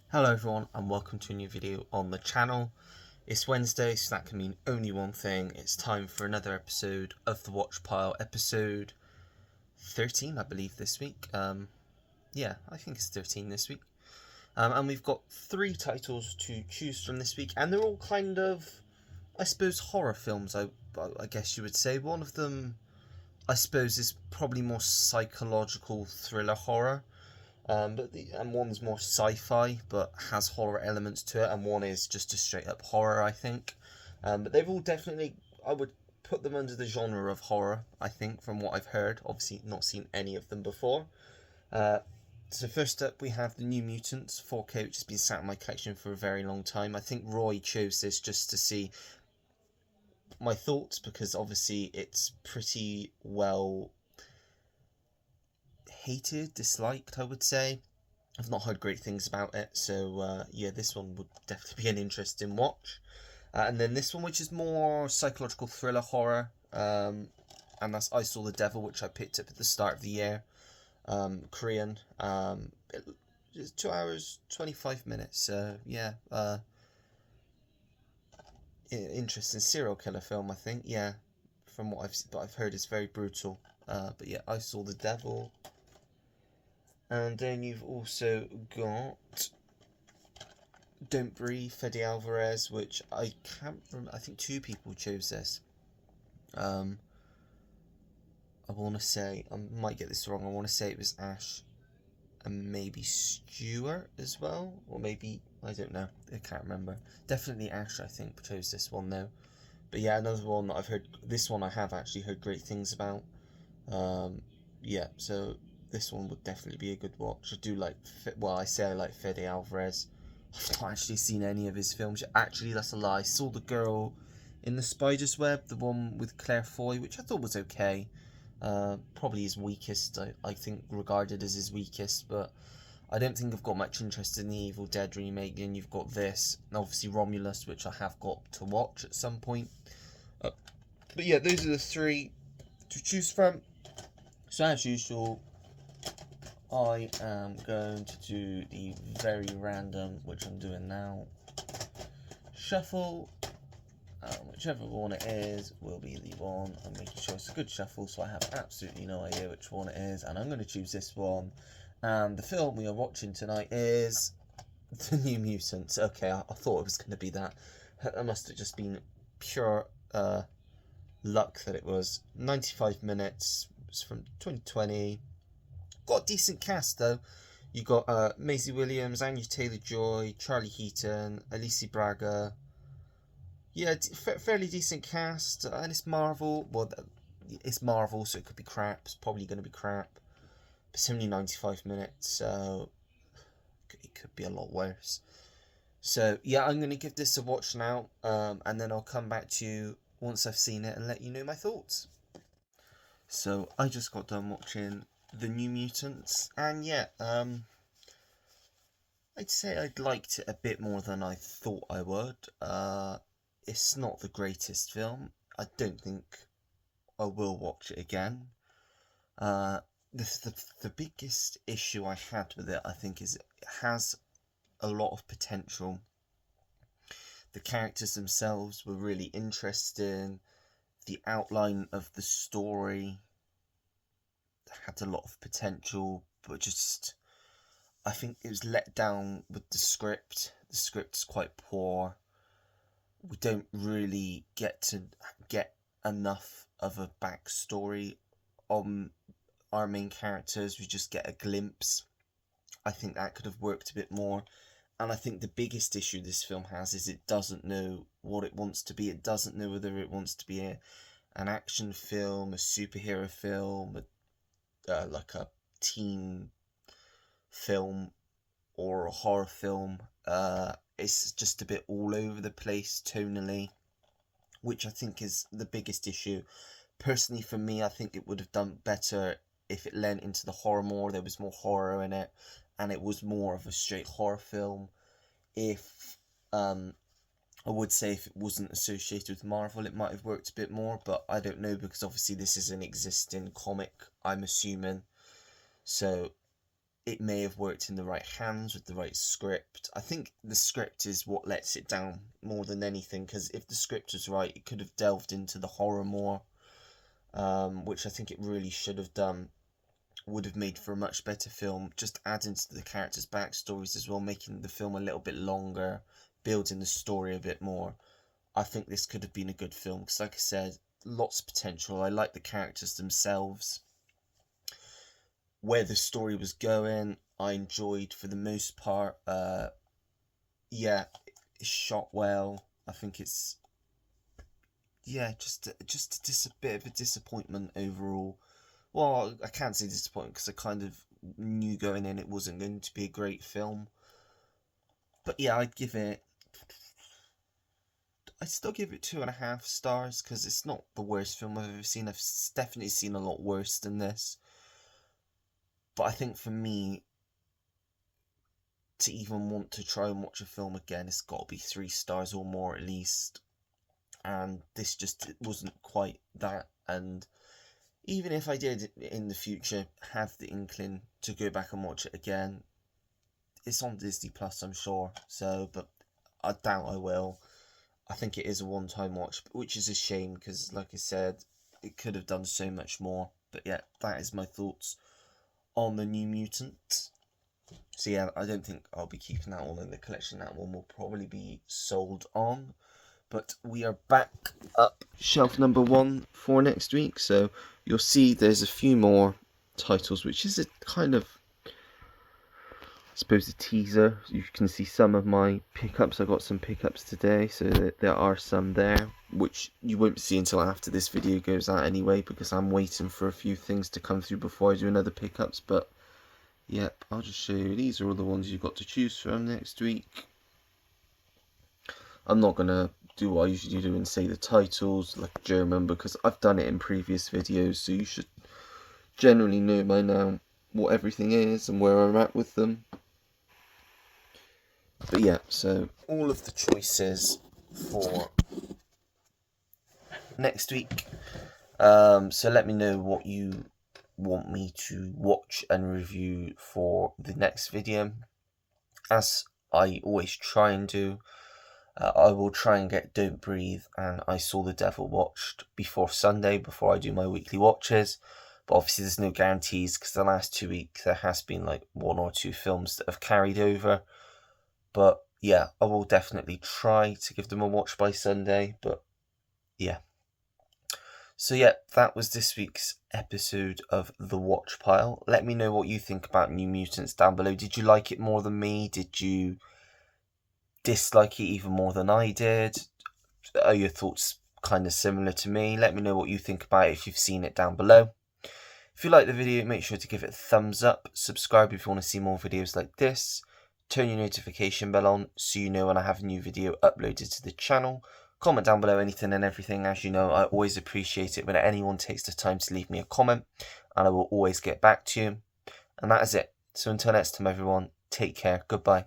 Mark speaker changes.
Speaker 1: Hello everyone and welcome to a new video on the channel. It's Wednesday, so that can mean only one thing. It's time for another episode of the Watch Pile, episode 13 I believe this week. Yeah, I think it's 13 this week. And we've got 3 titles to choose from this week, and they're all kind of, I suppose, horror films, I guess you would say. One of them, I suppose, is probably more psychological thriller horror. And one's more sci-fi but has horror elements to it, and one is just a straight up horror, I think. But they've all definitely, I would put them under the genre of horror, I think, from what I've heard. Obviously, not seen any of them before. So first up, we have the New Mutants 4K, which has been sat in my collection for a very long time. I think Roy chose this just to see my thoughts, because obviously it's pretty well hated, disliked, I would say. I've not heard great things about it, so yeah, this one would definitely be an interesting watch. And then this one, which is more psychological thriller horror, and that's I Saw the Devil, which I picked up at the start of the year. Korean. It's 2 hours 25 minutes. So yeah, interesting serial killer film, I think. Yeah, from what I've heard, it's very brutal. But yeah, I Saw the Devil. And then you've also got Don't Breathe, Fede Alvarez, which I can't remember. I think 2 people chose this. I want to say, I might get this wrong, I want to say it was Ash and maybe Stuart as well, or maybe, I don't know, I can't remember. Definitely Ash, I think, chose this one though. But yeah, another one that I've heard, this one I have actually heard great things about. Yeah, so this one would definitely be a good watch. I do like, well, I say I like Fede Alvarez. I've not actually seen any of his films. Actually, that's a lie. I saw The Girl in the Spider's Web, the one with Claire Foy, which I thought was okay. Probably his weakest, I think, regarded as his weakest, but I don't think I've got much interest in the Evil Dead remake. And you've got this, and obviously Romulus, which I have got to watch at some point. But yeah, those are the 3 to choose from. So as usual, I am going to do the very random, which I'm doing now, shuffle. Whichever one it is will be the one. I'm making sure it's a good shuffle, so I have absolutely no idea which one it is, and I'm going to choose this one. And the film we are watching tonight is The New Mutants. Okay, I thought it was going to be that. That must have just been pure luck that it was. 95 minutes. It's from 2020. Got a decent cast though. You got Maisie Williams, Anya Taylor-Joy, Charlie Heaton, Alicia Braga. Yeah, fairly decent cast, and it's Marvel. Well, it's Marvel, so it could be crap. It's probably going to be crap. It's only 95 minutes, so it could be a lot worse. So yeah, I'm going to give this a watch now, and then I'll come back to you once I've seen it and let you know my thoughts. So I just got done watching The New Mutants, and yeah, I'd say I liked it a bit more than I thought I would. It's not the greatest film. I don't think I will watch it again. The biggest issue I had with it, I think, is it has a lot of potential. The characters themselves were really interesting. The outline of the story had a lot of potential, but just, I think it was let down with the script. The script's quite poor. We don't really get to get enough of a backstory on our main characters. We just get a glimpse. I think that could have worked a bit more. And I think the biggest issue this film has is it doesn't know what it wants to be. It doesn't know whether it wants to be an action film, a superhero film, like a teen film, or a horror film. It's just a bit all over the place tonally, which I think is the biggest issue. Personally, for me, I think it would have done better if it lent into the horror more. There was more horror in it, and it was more of a straight horror film. If I would say if it wasn't associated with Marvel, it might have worked a bit more, but I don't know, because obviously this is an existing comic, I'm assuming. So it may have worked in the right hands with the right script. I think the script is what lets it down more than anything, because if the script was right, it could have delved into the horror more, which I think it really should have done. Would have made for a much better film. Just adding to the characters' backstories as well, making the film a little bit longer, building the story a bit more. I think this could have been a good film, because like I said, lots of potential. I like the characters themselves. Where the story was going, I enjoyed for the most part. Yeah, it's shot well. I think it's, yeah, just a bit of a disappointment overall. Well, I can't say disappointment because I kind of knew going in it wasn't going to be a great film. But yeah, I'd still give it 2.5 stars, because it's not the worst film I've ever seen. I've definitely seen a lot worse than this. But I think for me, to even want to try and watch a film again, it's got to be 3 stars or more at least. And this just wasn't quite that. And even if I did in the future have the inkling to go back and watch it again, it's on Disney Plus, I'm sure. So, but I doubt I will. I think it is a one-time watch, which is a shame, because like I said, it could have done so much more. But yeah, that is my thoughts on the New Mutant. So yeah, I don't think I'll be keeping that one in the collection. That one will probably be sold on. But we are back up shelf number 1 for next week. So you'll see there's a few more titles, which is a kind of, I suppose, a teaser. You can see some of my pickups. I got some pickups today, so there are some there, which you won't see until after this video goes out anyway, because I'm waiting for a few things to come through before I do another pickups. But yep, I'll just show you. These are all the ones you've got to choose from next week. I'm not going to do what I usually do and say the titles like German, because I've done it in previous videos, so you should generally know by now what everything is and where I'm at with them. But yeah, so all of the choices for next week. So let me know what you want me to watch and review for the next video. As I always try and do, I will try and get Don't Breathe and I Saw the Devil watched before Sunday, before I do my weekly watches. But obviously there's no guarantees, because the last 2 weeks there has been like 1 or 2 films that have carried over. But yeah, I will definitely try to give them a watch by Sunday. But yeah. So yeah, that was this week's episode of The Watch Pile. Let me know what you think about New Mutants down below. Did you like it more than me? Did you dislike it even more than I did? Are your thoughts kind of similar to me? Let me know what you think about it if you've seen it down below. If you like the video, make sure to give it a thumbs up. Subscribe if you want to see more videos like this. Turn your notification bell on so you know when I have a new video uploaded to the channel. Comment down below anything and everything. As you know, I always appreciate it when anyone takes the time to leave me a comment, and I will always get back to you. And that is it. So until next time, everyone, take care. Goodbye.